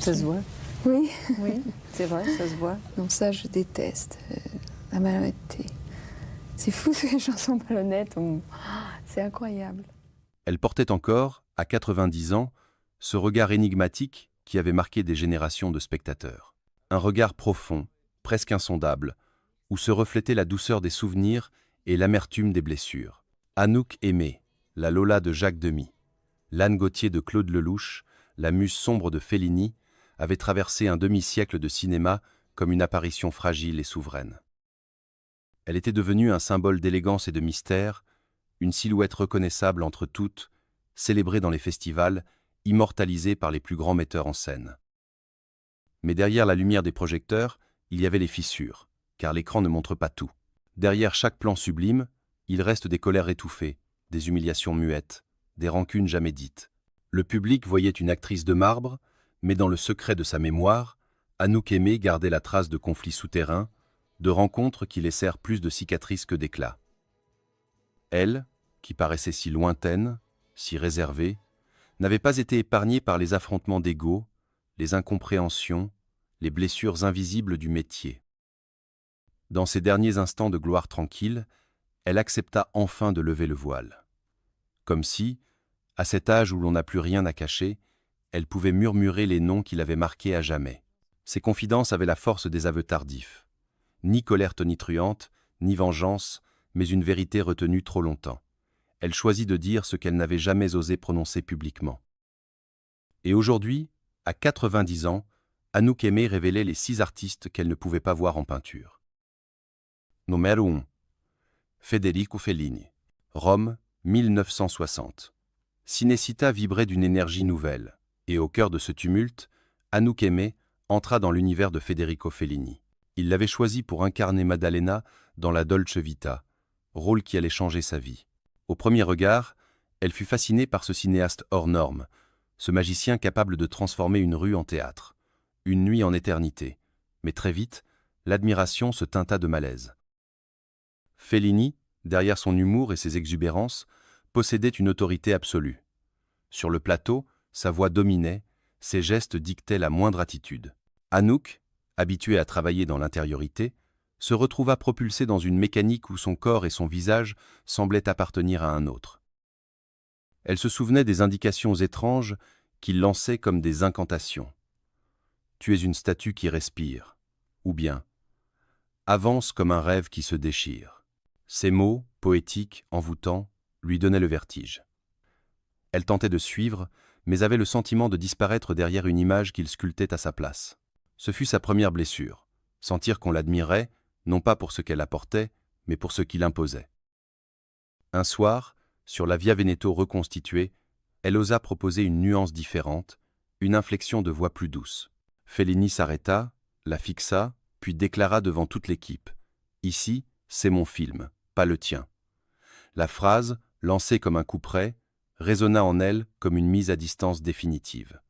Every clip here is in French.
Ça se voit. Oui. Oui, c'est vrai, ça se voit. Non, ça, je déteste. La malhonnêteté. C'est fou que les gens sont malhonnêtes. C'est incroyable. Elle portait encore, à 90 ans, ce regard énigmatique qui avait marqué des générations de spectateurs. Un regard profond, presque insondable, où se reflétait la douceur des souvenirs et l'amertume des blessures. Anouk Aimée, la Lola de Jacques Demy, l'Anne Gauthier de Claude Lelouch, la muse sombre de Fellini, avait traversé un demi-siècle de cinéma comme une apparition fragile et souveraine. Elle était devenue un symbole d'élégance et de mystère, une silhouette reconnaissable entre toutes, célébrée dans les festivals, immortalisée par les plus grands metteurs en scène. Mais derrière la lumière des projecteurs, il y avait les fissures, car l'écran ne montre pas tout. Derrière chaque plan sublime, il reste des colères étouffées, des humiliations muettes, des rancunes jamais dites. Le public voyait une actrice de marbre, mais dans le secret de sa mémoire, Anouk Aimée gardait la trace de conflits souterrains, de rencontres qui laissèrent plus de cicatrices que d'éclats. Elle, qui paraissait si lointaine, si réservée, n'avait pas été épargnée par les affrontements d'ego, les incompréhensions, les blessures invisibles du métier. Dans ces derniers instants de gloire tranquille, elle accepta enfin de lever le voile. Comme si, à cet âge où l'on n'a plus rien à cacher, elle pouvait murmurer les noms qui l'avaient marquée à jamais. Ses confidences avaient la force des aveux tardifs. Ni colère tonitruante, ni vengeance, mais une vérité retenue trop longtemps. Elle choisit de dire ce qu'elle n'avait jamais osé prononcer publiquement. Et aujourd'hui, à 90 ans, Anouk Aimée révélait les 6 artistes qu'elle ne pouvait pas voir en peinture. Numéro 1. Federico Fellini. Rome, 1960. Cinecittà vibrait d'une énergie nouvelle, et au cœur de ce tumulte, Anouk Aimée entra dans l'univers de Federico Fellini. Il l'avait choisi pour incarner Maddalena dans la Dolce Vita, rôle qui allait changer sa vie. Au premier regard, elle fut fascinée par ce cinéaste hors norme, ce magicien capable de transformer une rue en théâtre, une nuit en éternité. Mais très vite, l'admiration se teinta de malaise. Fellini, derrière son humour et ses exubérances, possédait une autorité absolue. Sur le plateau, sa voix dominait, ses gestes dictaient la moindre attitude. Anouk, habituée à travailler dans l'intériorité, se retrouva propulsée dans une mécanique où son corps et son visage semblaient appartenir à un autre. Elle se souvenait des indications étranges qu'il lançait comme des incantations. « Tu es une statue qui respire » ou bien « Avance comme un rêve qui se déchire ». Ces mots, poétiques, envoûtants, lui donnaient le vertige. Elle tentait de suivre, mais avait le sentiment de disparaître derrière une image qu'il sculptait à sa place. Ce fut sa première blessure, sentir qu'on l'admirait, non pas pour ce qu'elle apportait, mais pour ce qu'il imposait. Un soir, sur la Via Veneto reconstituée, elle osa proposer une nuance différente, une inflexion de voix plus douce. Fellini s'arrêta, la fixa, puis déclara devant toute l'équipe « Ici, c'est mon film, pas le tien ». La phrase, lancée comme un couperet, résonna en elle comme une mise à distance définitive.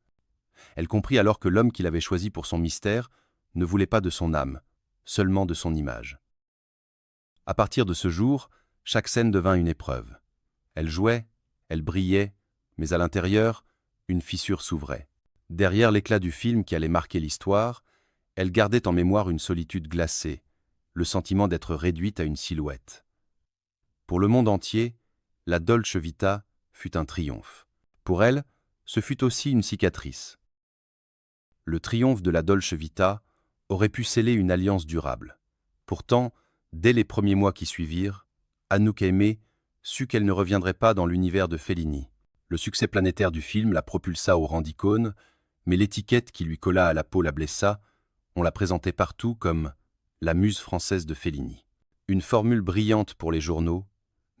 Elle comprit alors que l'homme qu'il avait choisi pour son mystère ne voulait pas de son âme, seulement de son image. À partir de ce jour, chaque scène devint une épreuve. Elle jouait, elle brillait, mais à l'intérieur, une fissure s'ouvrait. Derrière l'éclat du film qui allait marquer l'histoire, elle gardait en mémoire une solitude glacée, le sentiment d'être réduite à une silhouette. Pour le monde entier, la Dolce Vita fut un triomphe. Pour elle, ce fut aussi une cicatrice. Le triomphe de la Dolce Vita aurait pu sceller une alliance durable. Pourtant, dès les premiers mois qui suivirent, Anouk Aimée sut qu'elle ne reviendrait pas dans l'univers de Fellini. Le succès planétaire du film la propulsa au rang d'icône, mais l'étiquette qui lui colla à la peau la blessa. On la présentait partout comme la muse française de Fellini. Une formule brillante pour les journaux,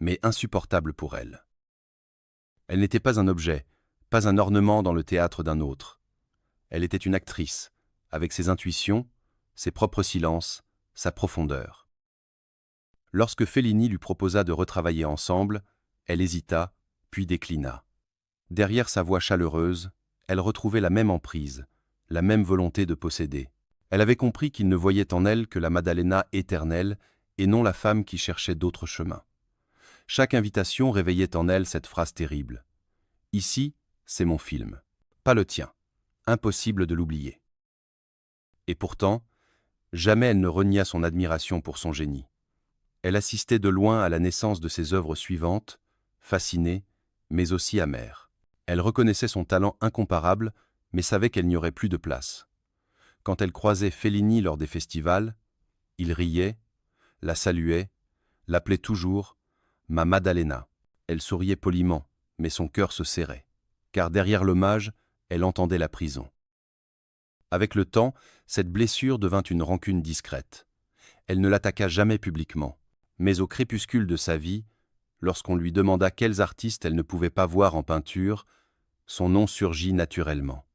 mais insupportable pour elle. Elle n'était pas un objet, pas un ornement dans le théâtre d'un autre. Elle était une actrice, avec ses intuitions, ses propres silences, sa profondeur. Lorsque Fellini lui proposa de retravailler ensemble, elle hésita, puis déclina. Derrière sa voix chaleureuse, elle retrouvait la même emprise, la même volonté de posséder. Elle avait compris qu'il ne voyait en elle que la Maddalena éternelle et non la femme qui cherchait d'autres chemins. Chaque invitation réveillait en elle cette phrase terrible. « Ici, c'est mon film, pas le tien. impossible de l'oublier. Et pourtant, jamais elle ne renia son admiration pour son génie. Elle assistait de loin à la naissance de ses œuvres suivantes, fascinée, mais aussi amère. Elle reconnaissait son talent incomparable, mais savait qu'elle n'y aurait plus de place. Quand elle croisait Fellini lors des festivals, il riait, la saluait, l'appelait toujours « ma Maddalena ». Elle souriait poliment, mais son cœur se serrait, car derrière l'hommage, elle entendait la prison. Avec le temps, cette blessure devint une rancune discrète. Elle ne l'attaqua jamais publiquement, mais au crépuscule de sa vie, lorsqu'on lui demanda quels artistes elle ne pouvait pas voir en peinture, son nom surgit naturellement.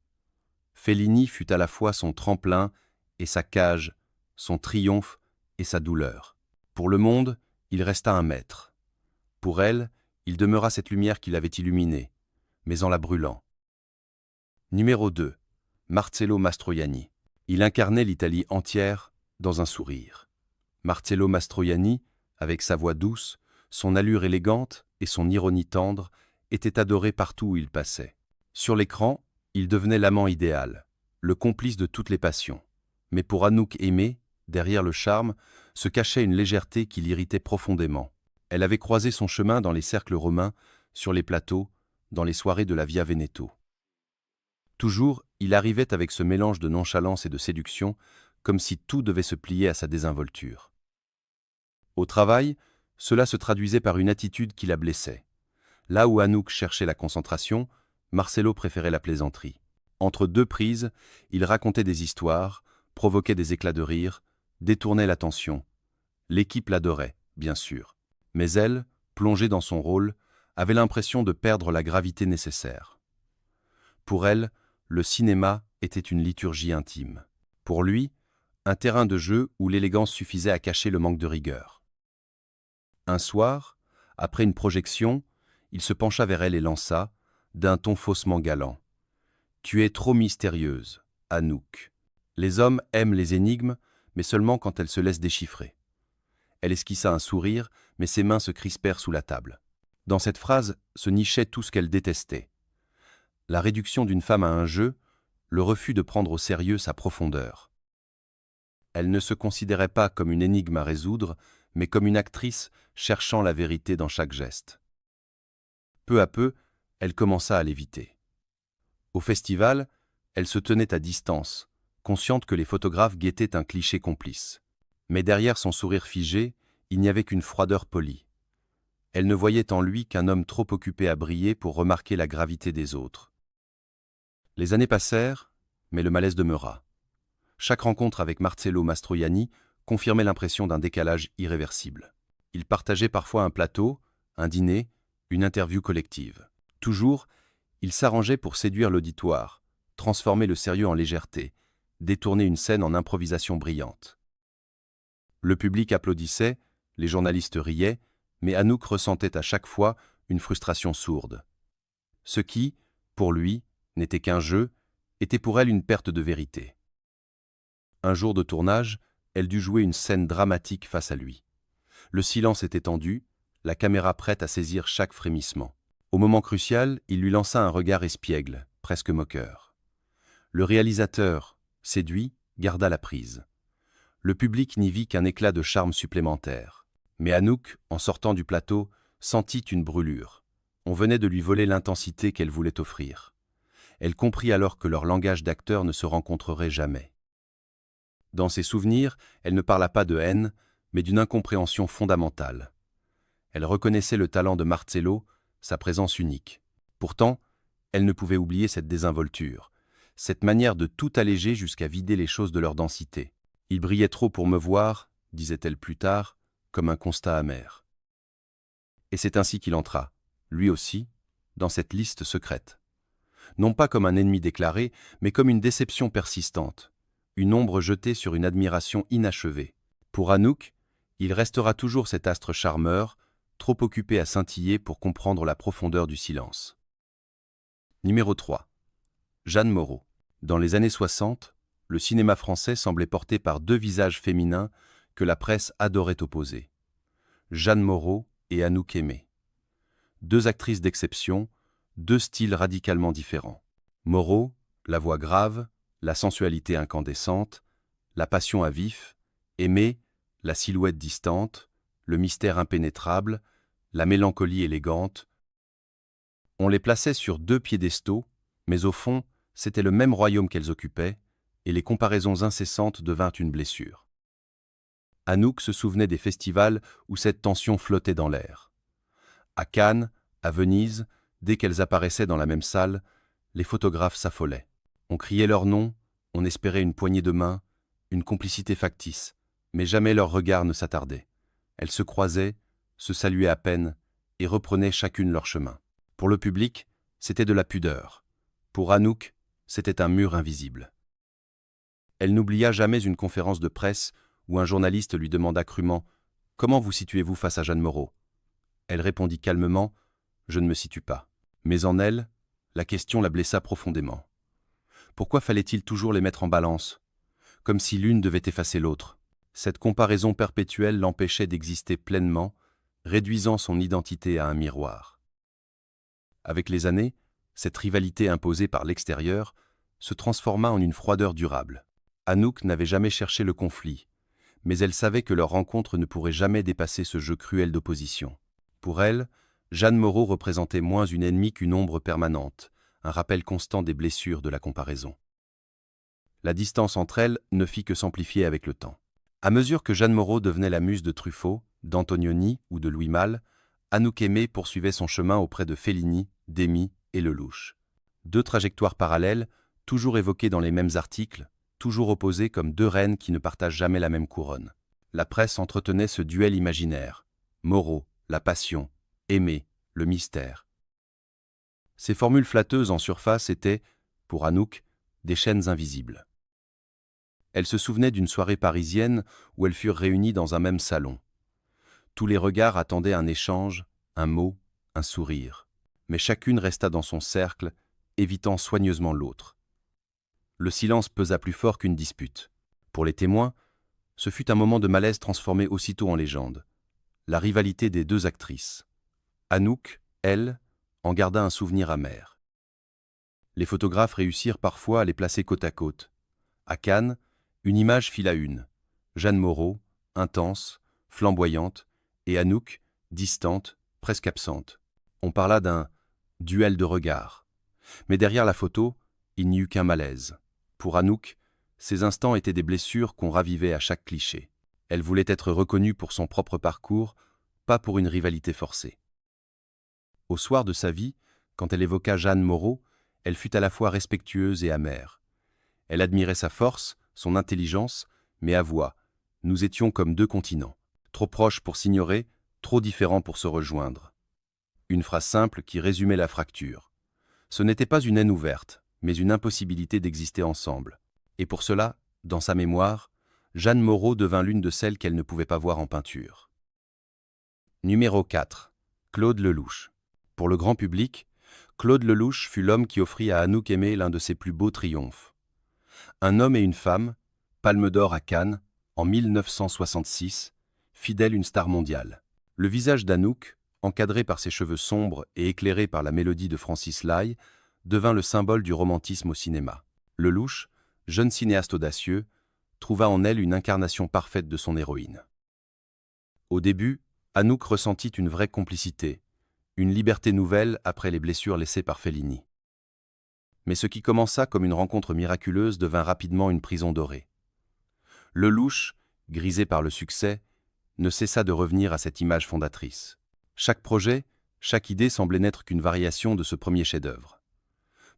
Fellini fut à la fois son tremplin et sa cage, son triomphe et sa douleur. Pour le monde, il resta un maître. Pour elle, il demeura cette lumière qui l'avait illuminée, mais en la brûlant. Numéro 2. Marcello Mastroianni. Il incarnait l'Italie entière dans un sourire. Marcello Mastroianni, avec sa voix douce, son allure élégante et son ironie tendre, était adoré partout où il passait. Sur l'écran, il devenait l'amant idéal, le complice de toutes les passions. Mais pour Anouk aimée, derrière le charme, se cachait une légèreté qui l'irritait profondément. Elle avait croisé son chemin dans les cercles romains, sur les plateaux, dans les soirées de la Via Veneto. Toujours, il arrivait avec ce mélange de nonchalance et de séduction, comme si tout devait se plier à sa désinvolture. Au travail, cela se traduisait par une attitude qui la blessait. Là où Anouk cherchait la concentration, Marcello préférait la plaisanterie. Entre deux prises, il racontait des histoires, provoquait des éclats de rire, détournait l'attention. L'équipe l'adorait, bien sûr. Mais elle, plongée dans son rôle, avait l'impression de perdre la gravité nécessaire. Pour elle, le cinéma était une liturgie intime. Pour lui, un terrain de jeu où l'élégance suffisait à cacher le manque de rigueur. Un soir, après une projection, il se pencha vers elle et lança, d'un ton faussement galant. « Tu es trop mystérieuse, Anouk. Les hommes aiment les énigmes, mais seulement quand elles se laissent déchiffrer. » Elle esquissa un sourire, mais ses mains se crispèrent sous la table. Dans cette phrase se nichait tout ce qu'elle détestait. La réduction d'une femme à un jeu, le refus de prendre au sérieux sa profondeur. Elle ne se considérait pas comme une énigme à résoudre, mais comme une actrice cherchant la vérité dans chaque geste. Peu à peu, elle commença à l'éviter. Au festival, elle se tenait à distance, consciente que les photographes guettaient un cliché complice. Mais derrière son sourire figé, il n'y avait qu'une froideur polie. Elle ne voyait en lui qu'un homme trop occupé à briller pour remarquer la gravité des autres. Les années passèrent, mais le malaise demeura. Chaque rencontre avec Marcello Mastroianni confirmait l'impression d'un décalage irréversible. Ils partageaient parfois un plateau, un dîner, une interview collective. Toujours, il s'arrangeait pour séduire l'auditoire, transformer le sérieux en légèreté, détourner une scène en improvisation brillante. Le public applaudissait, les journalistes riaient, mais Anouk ressentait à chaque fois une frustration sourde. Ce qui, pour lui, n'était qu'un jeu, était pour elle une perte de vérité. Un jour de tournage, elle dut jouer une scène dramatique face à lui. Le silence était tendu, la caméra prête à saisir chaque frémissement. Au moment crucial, il lui lança un regard espiègle, presque moqueur. Le réalisateur, séduit, garda la prise. Le public n'y vit qu'un éclat de charme supplémentaire. Mais Anouk, en sortant du plateau, sentit une brûlure. On venait de lui voler l'intensité qu'elle voulait offrir. Elle comprit alors que leur langage d'acteur ne se rencontrerait jamais. Dans ses souvenirs, elle ne parla pas de haine, mais d'une incompréhension fondamentale. Elle reconnaissait le talent de Marcello, sa présence unique. Pourtant, elle ne pouvait oublier cette désinvolture, cette manière de tout alléger jusqu'à vider les choses de leur densité. « Il brillait trop pour me voir », disait-elle plus tard, comme un constat amer. Et c'est ainsi qu'il entra, lui aussi, dans cette liste secrète. Non pas comme un ennemi déclaré, mais comme une déception persistante, une ombre jetée sur une admiration inachevée. Pour Anouk, il restera toujours cet astre charmeur, trop occupé à scintiller pour comprendre la profondeur du silence. Numéro 3. Jeanne Moreau. Dans les années 60, le cinéma français semblait porté par deux visages féminins que la presse adorait opposer. Jeanne Moreau et Anouk Aimée. Deux actrices d'exception, deux styles radicalement différents. Moreau, La voix grave, la sensualité incandescente, la passion à vif, Aimée, la silhouette distante, le mystère impénétrable, la mélancolie élégante. On les plaçait sur deux piédestaux, mais au fond, c'était le même royaume qu'elles occupaient, et les comparaisons incessantes devinrent une blessure. Anouk se souvenait des festivals où cette tension flottait dans l'air. À Cannes, à Venise, dès qu'elles apparaissaient dans la même salle, les photographes s'affolaient. On criait leur nom, on espérait une poignée de main, une complicité factice, mais jamais leurs regards ne s'attardaient. Elles se croisaient, se saluaient à peine, et reprenaient chacune leur chemin. Pour le public, c'était de la pudeur. Pour Anouk, c'était un mur invisible. Elle n'oublia jamais une conférence de presse où un journaliste lui demanda crûment « Comment vous situez-vous face à Jeanne Moreau ?» Elle répondit calmement « Je ne me situe pas ». Mais en elle, la question la blessa profondément. Pourquoi fallait-il toujours les mettre en balance, comme si l'une devait effacer l'autre? Cette comparaison perpétuelle l'empêchait d'exister pleinement, réduisant son identité à un miroir. Avec les années, cette rivalité imposée par l'extérieur se transforma en une froideur durable. Anouk n'avait jamais cherché le conflit, mais elle savait que leur rencontre ne pourrait jamais dépasser ce jeu cruel d'opposition. Pour elle, Jeanne Moreau représentait moins une ennemie qu'une ombre permanente, un rappel constant des blessures de la comparaison. La distance entre elles ne fit que s'amplifier avec le temps. À mesure que Jeanne Moreau devenait la muse de Truffaut, d'Antonioni ou de Louis Malle, Anouk Aimée poursuivait son chemin auprès de Fellini, Demy et Lelouch. Deux trajectoires parallèles, toujours évoquées dans les mêmes articles, toujours opposées comme deux reines qui ne partagent jamais la même couronne. La presse entretenait ce duel imaginaire. Moreau, la passion, Aimée, le mystère. Ces formules flatteuses en surface étaient, pour Anouk, des chaînes invisibles. Elle se souvenait d'une soirée parisienne où elles furent réunies dans un même salon. Tous les regards attendaient un échange, un mot, un sourire. Mais chacune resta dans son cercle, évitant soigneusement l'autre. Le silence pesa plus fort qu'une dispute. Pour les témoins, ce fut un moment de malaise transformé aussitôt en légende. La rivalité des deux actrices. Anouk, elle, en garda un souvenir amer. Les photographes réussirent parfois à les placer côte à côte. À Cannes, une image fit la une. Jeanne Moreau, intense, flamboyante, et Anouk, distante, presque absente. On parla d'un « duel de regards ». Mais derrière la photo, il n'y eut qu'un malaise. Pour Anouk, ces instants étaient des blessures qu'on ravivait à chaque cliché. Elle voulait être reconnue pour son propre parcours, pas pour une rivalité forcée. Au soir de sa vie, quand elle évoqua Jeanne Moreau, elle fut à la fois respectueuse et amère. Elle admirait sa force, son intelligence, mais avoua, nous étions comme deux continents, trop proches pour s'ignorer, trop différents pour se rejoindre. Une phrase simple qui résumait la fracture. Ce n'était pas une haine ouverte, mais une impossibilité d'exister ensemble. Et pour cela, dans sa mémoire, Jeanne Moreau devint l'une de celles qu'elle ne pouvait pas voir en peinture. Numéro 4. Claude Lelouch. Pour le grand public, Claude Lelouch fut l'homme qui offrit à Anouk Aimée l'un de ses plus beaux triomphes. Un homme et une femme, Palme d'Or à Cannes, en 1966, fidèle une star mondiale. Le visage d'Anouk, encadré par ses cheveux sombres et éclairé par la mélodie de Francis Lai, devint le symbole du romantisme au cinéma. Lelouch, jeune cinéaste audacieux, trouva en elle une incarnation parfaite de son héroïne. Au début, Anouk ressentit une vraie complicité, une liberté nouvelle après les blessures laissées par Fellini. Mais ce qui commença comme une rencontre miraculeuse devint rapidement une prison dorée. Lelouch, grisé par le succès, ne cessa de revenir à cette image fondatrice. Chaque projet, chaque idée semblait n'être qu'une variation de ce premier chef-d'œuvre.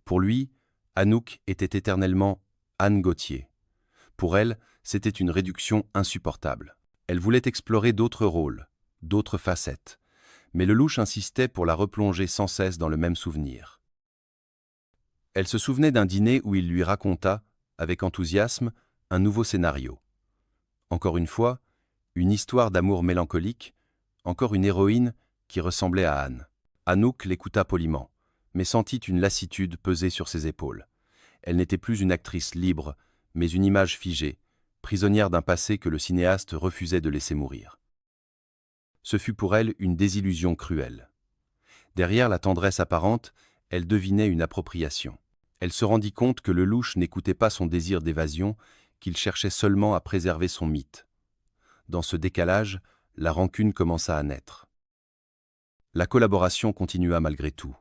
Pour lui, Anouk était éternellement Anne Gauthier. Pour elle, c'était une réduction insupportable. Elle voulait explorer d'autres rôles, d'autres facettes, mais Lelouch insistait pour la replonger sans cesse dans le même souvenir. Elle se souvenait d'un dîner où il lui raconta, avec enthousiasme, un nouveau scénario. Encore une fois, une histoire d'amour mélancolique, encore une héroïne qui ressemblait à Anne. Anouk l'écouta poliment, mais sentit une lassitude peser sur ses épaules. Elle n'était plus une actrice libre, mais une image figée, prisonnière d'un passé que le cinéaste refusait de laisser mourir. Ce fut pour elle une désillusion cruelle. Derrière la tendresse apparente, elle devinait une appropriation. Elle se rendit compte que Lelouch n'écoutait pas son désir d'évasion, qu'il cherchait seulement à préserver son mythe. Dans ce décalage, la rancune commença à naître. La collaboration continua malgré tout.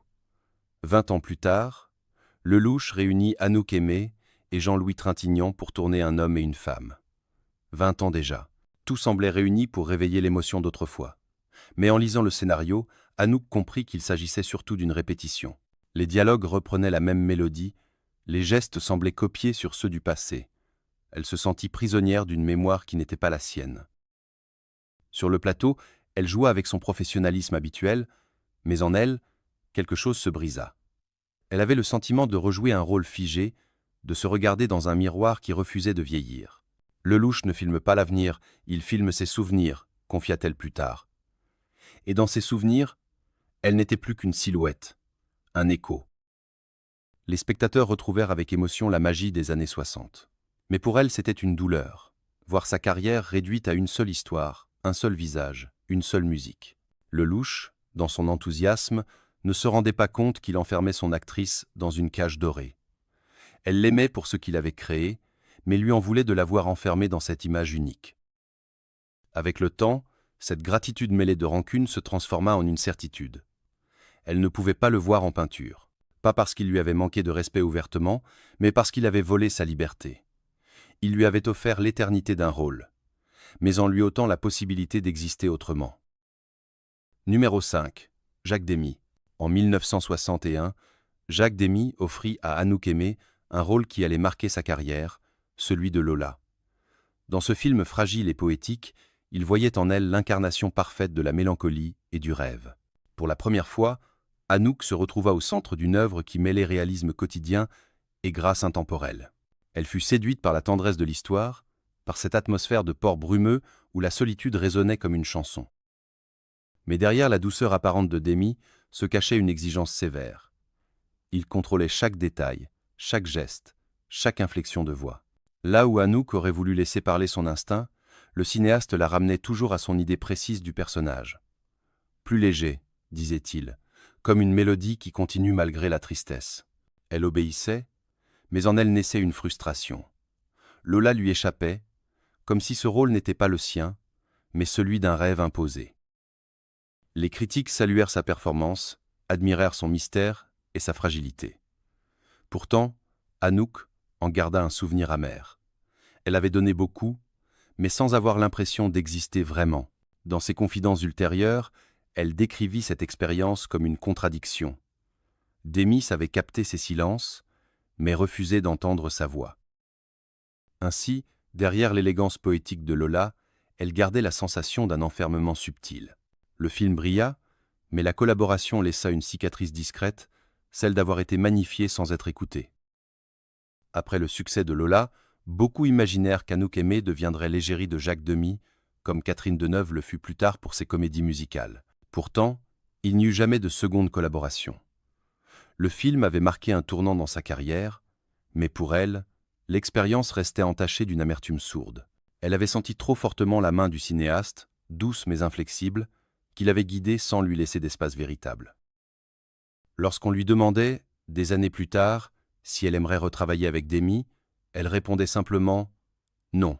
20 ans plus tard, Lelouch réunit Anouk Aimée et Jean-Louis Trintignant pour tourner Un homme et une femme. 20 ans déjà. Tout semblait réuni pour réveiller l'émotion d'autrefois. Mais en lisant le scénario, Anouk comprit qu'il s'agissait surtout d'une répétition. Les dialogues reprenaient la même mélodie, les gestes semblaient copiés sur ceux du passé. Elle se sentit prisonnière d'une mémoire qui n'était pas la sienne. Sur le plateau, elle joua avec son professionnalisme habituel, mais en elle, quelque chose se brisa. Elle avait le sentiment de rejouer un rôle figé, de se regarder dans un miroir qui refusait de vieillir. Lelouch ne filme pas l'avenir, il filme ses souvenirs, confia-t-elle plus tard. Et dans ses souvenirs, elle n'était plus qu'une silhouette, un écho. Les spectateurs retrouvèrent avec émotion la magie des années 60. Mais pour elle, c'était une douleur, voir sa carrière réduite à une seule histoire, un seul visage, une seule musique. Lelouch, dans son enthousiasme, ne se rendait pas compte qu'il enfermait son actrice dans une cage dorée. Elle l'aimait pour ce qu'il avait créé, mais lui en voulait de l'avoir enfermée dans cette image unique. Avec le temps, cette gratitude mêlée de rancune se transforma en une certitude. Elle ne pouvait pas le voir en peinture, pas parce qu'il lui avait manqué de respect ouvertement, mais parce qu'il avait volé sa liberté. Il lui avait offert l'éternité d'un rôle, mais en lui ôtant la possibilité d'exister autrement. Numéro 5. Jacques Demy. En 1961, Jacques Demy offrit à Anouk Aimée un rôle qui allait marquer sa carrière, celui de Lola. Dans ce film fragile et poétique, il voyait en elle l'incarnation parfaite de la mélancolie et du rêve. Pour la première fois, Anouk se retrouva au centre d'une œuvre qui mêlait réalisme quotidien et grâce intemporelle. Elle fut séduite par la tendresse de l'histoire, par cette atmosphère de port brumeux où la solitude résonnait comme une chanson. Mais derrière la douceur apparente de Demy se cachait une exigence sévère. Il contrôlait chaque détail, chaque geste, chaque inflexion de voix. Là où Anouk aurait voulu laisser parler son instinct, le cinéaste la ramenait toujours à son idée précise du personnage. Plus léger, disait-il, comme une mélodie qui continue malgré la tristesse. Elle obéissait, mais en elle naissait une frustration. Lola lui échappait, comme si ce rôle n'était pas le sien, mais celui d'un rêve imposé. Les critiques saluèrent sa performance, admirèrent son mystère et sa fragilité. Pourtant, Anouk en garda un souvenir amer. Elle avait donné beaucoup, mais sans avoir l'impression d'exister vraiment. Dans ses confidences ultérieures, elle décrivit cette expérience comme une contradiction. Demy savait capter ses silences, mais refusait d'entendre sa voix. Ainsi, derrière l'élégance poétique de Lola, elle gardait la sensation d'un enfermement subtil. Le film brilla, mais la collaboration laissa une cicatrice discrète, celle d'avoir été magnifiée sans être écoutée. Après le succès de Lola, beaucoup imaginèrent qu'Anouk Aimée deviendrait l'égérie de Jacques Demy, comme Catherine Deneuve le fut plus tard pour ses comédies musicales. Pourtant, il n'y eut jamais de seconde collaboration. Le film avait marqué un tournant dans sa carrière, mais pour elle, l'expérience restait entachée d'une amertume sourde. Elle avait senti trop fortement la main du cinéaste, douce mais inflexible, qui l'avait guidée sans lui laisser d'espace véritable. Lorsqu'on lui demandait, des années plus tard, si elle aimerait retravailler avec Demy, elle répondait simplement « Non,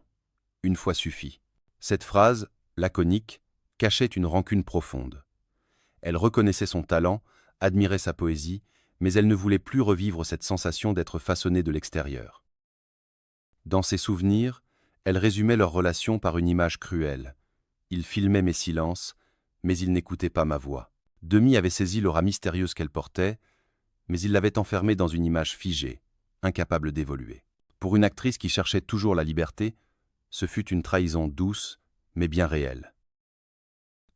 une fois suffit ». Cette phrase, laconique, cachait une rancune profonde. Elle reconnaissait son talent, admirait sa poésie, mais elle ne voulait plus revivre cette sensation d'être façonnée de l'extérieur. Dans ses souvenirs, elle résumait leur relation par une image cruelle. Il filmait mes silences, mais il n'écoutait pas ma voix. Demy avait saisi l'aura mystérieuse qu'elle portait, mais il l'avait enfermée dans une image figée, incapable d'évoluer. Pour une actrice qui cherchait toujours la liberté, ce fut une trahison douce, mais bien réelle.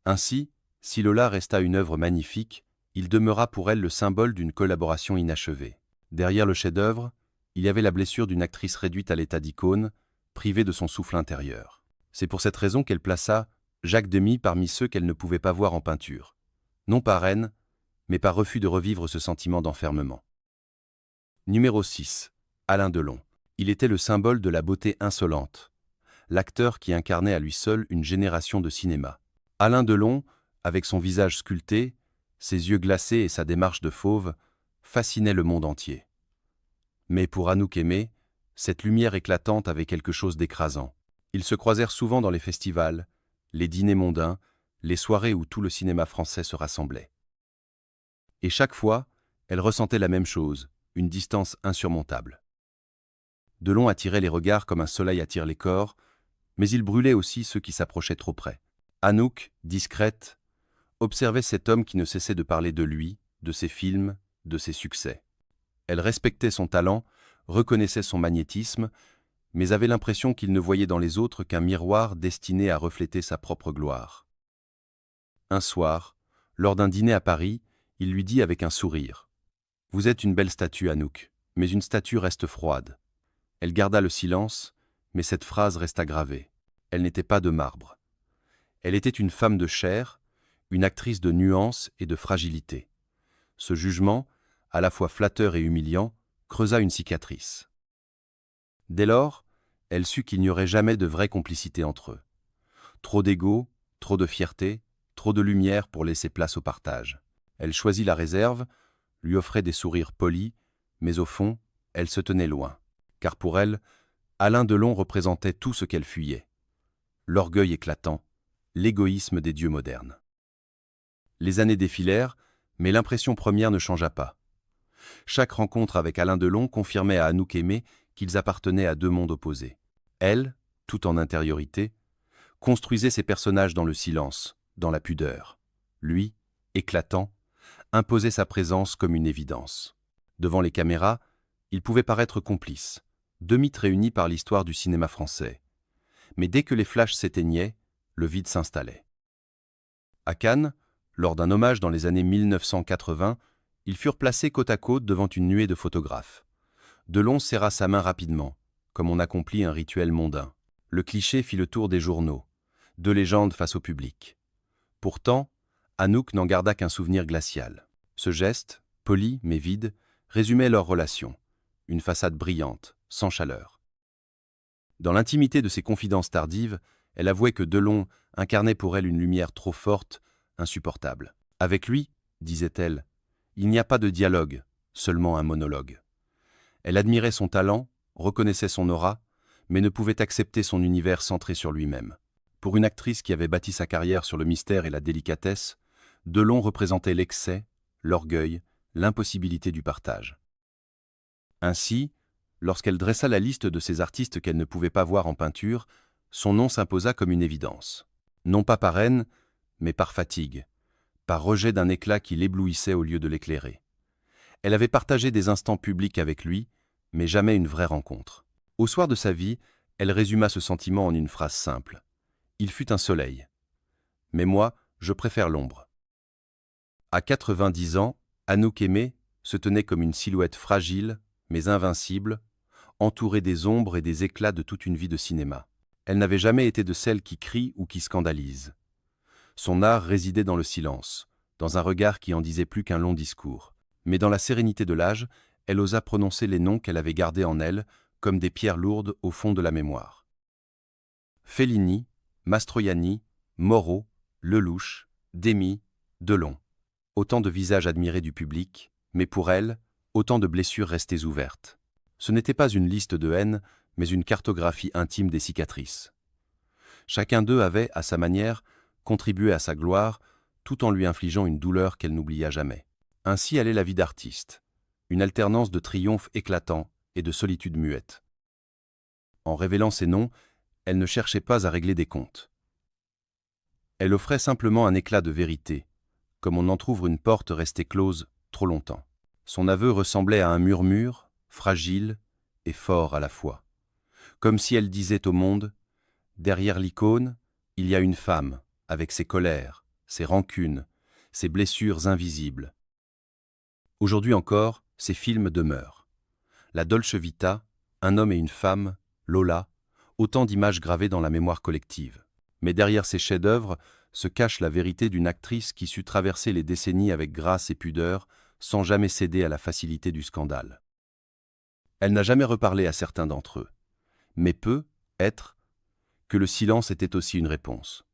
Ainsi, si Lola resta une œuvre magnifique, il demeura pour elle le symbole d'une collaboration inachevée. Derrière le chef-d'œuvre, il y avait la blessure d'une actrice réduite à l'état d'icône, privée de son souffle intérieur. C'est pour cette raison qu'elle plaça Jacques Demy parmi ceux qu'elle ne pouvait pas voir en peinture. Non par haine, mais par refus de revivre ce sentiment d'enfermement. Numéro 6. Alain Delon. Il était le symbole de la beauté insolente, l'acteur qui incarnait à lui seul une génération de cinéma. Alain Delon, avec son visage sculpté, ses yeux glacés et sa démarche de fauve, fascinait le monde entier. Mais pour Anouk Aimée, cette lumière éclatante avait quelque chose d'écrasant. Ils se croisèrent souvent dans les festivals, les dîners mondains, les soirées où tout le cinéma français se rassemblait. Et chaque fois, elle ressentait la même chose, une distance insurmontable. Delon attirait les regards comme un soleil attire les corps, mais il brûlait aussi ceux qui s'approchaient trop près. Anouk, discrète, observait cet homme qui ne cessait de parler de lui, de ses films, de ses succès. Elle respectait son talent, reconnaissait son magnétisme, mais avait l'impression qu'il ne voyait dans les autres qu'un miroir destiné à refléter sa propre gloire. Un soir, lors d'un dîner à Paris, il lui dit avec un sourire : « Vous êtes une belle statue, Anouk, mais une statue reste froide. » Elle garda le silence, mais cette phrase resta gravée. Elle n'était pas de marbre. Elle était une femme de chair, une actrice de nuances et de fragilité. Ce jugement, à la fois flatteur et humiliant, creusa une cicatrice. Dès lors, elle sut qu'il n'y aurait jamais de vraie complicité entre eux. Trop d'ego, trop de fierté, trop de lumière pour laisser place au partage. Elle choisit la réserve, lui offrait des sourires polis, mais au fond, elle se tenait loin. Car pour elle, Alain Delon représentait tout ce qu'elle fuyait. L'orgueil éclatant, l'égoïsme des dieux modernes. Les années défilèrent, mais l'impression première ne changea pas. Chaque rencontre avec Alain Delon confirmait à Anouk Aimée qu'ils appartenaient à deux mondes opposés. Elle, tout en intériorité, construisait ses personnages dans le silence, dans la pudeur. Lui, éclatant, imposait sa présence comme une évidence. Devant les caméras, il pouvait paraître complice, deux mythes réunis par l'histoire du cinéma français. Mais dès que les flashs s'éteignaient, le vide s'installait. À Cannes, lors d'un hommage dans les années 1980, ils furent placés côte à côte devant une nuée de photographes. Delon serra sa main rapidement, comme on accomplit un rituel mondain. Le cliché fit le tour des journaux, deux légendes face au public. Pourtant, Anouk n'en garda qu'un souvenir glacial. Ce geste, poli mais vide, résumait leur relation, une façade brillante, sans chaleur. Dans l'intimité de ses confidences tardives, elle avouait que Delon incarnait pour elle une lumière trop forte, insupportable. Avec lui, disait-elle, il n'y a pas de dialogue, seulement un monologue. Elle admirait son talent, reconnaissait son aura, mais ne pouvait accepter son univers centré sur lui-même. Pour une actrice qui avait bâti sa carrière sur le mystère et la délicatesse, Delon représentait l'excès, l'orgueil, l'impossibilité du partage. Ainsi, lorsqu'elle dressa la liste de ces artistes qu'elle ne pouvait pas voir en peinture, son nom s'imposa comme une évidence. Non pas par haine, mais par fatigue, par rejet d'un éclat qui l'éblouissait au lieu de l'éclairer. Elle avait partagé des instants publics avec lui, mais jamais une vraie rencontre. Au soir de sa vie, elle résuma ce sentiment en une phrase simple. Il fut un soleil. Mais moi, je préfère l'ombre. À 90 ans, Anouk Aimée se tenait comme une silhouette fragile, mais invincible, entourée des ombres et des éclats de toute une vie de cinéma. Elle n'avait jamais été de celles qui crient ou qui scandalisent. Son art résidait dans le silence, dans un regard qui en disait plus qu'un long discours. Mais dans la sérénité de l'âge, elle osa prononcer les noms qu'elle avait gardés en elle, comme des pierres lourdes au fond de la mémoire. Fellini, Mastroianni, Moreau, Lelouch, Demy, Delon. Autant de visages admirés du public, mais pour elle, autant de blessures restées ouvertes. Ce n'était pas une liste de haine, mais une cartographie intime des cicatrices. Chacun d'eux avait, à sa manière, contribué à sa gloire, tout en lui infligeant une douleur qu'elle n'oublia jamais. Ainsi allait la vie d'artiste, une alternance de triomphe éclatant et de solitude muette. En révélant ces noms, elle ne cherchait pas à régler des comptes. Elle offrait simplement un éclat de vérité, comme on entr'ouvre une porte restée close trop longtemps. Son aveu ressemblait à un murmure, fragile et fort à la fois. Comme si elle disait au monde, derrière l'icône, il y a une femme, avec ses colères, ses rancunes, ses blessures invisibles. Aujourd'hui encore, ces films demeurent. La Dolce Vita, un homme et une femme, Lola, autant d'images gravées dans la mémoire collective. Mais derrière ces chefs-d'œuvre se cache la vérité d'une actrice qui sut traverser les décennies avec grâce et pudeur, sans jamais céder à la facilité du scandale. Elle n'a jamais reparlé à certains d'entre eux, mais peut être que le silence était aussi une réponse.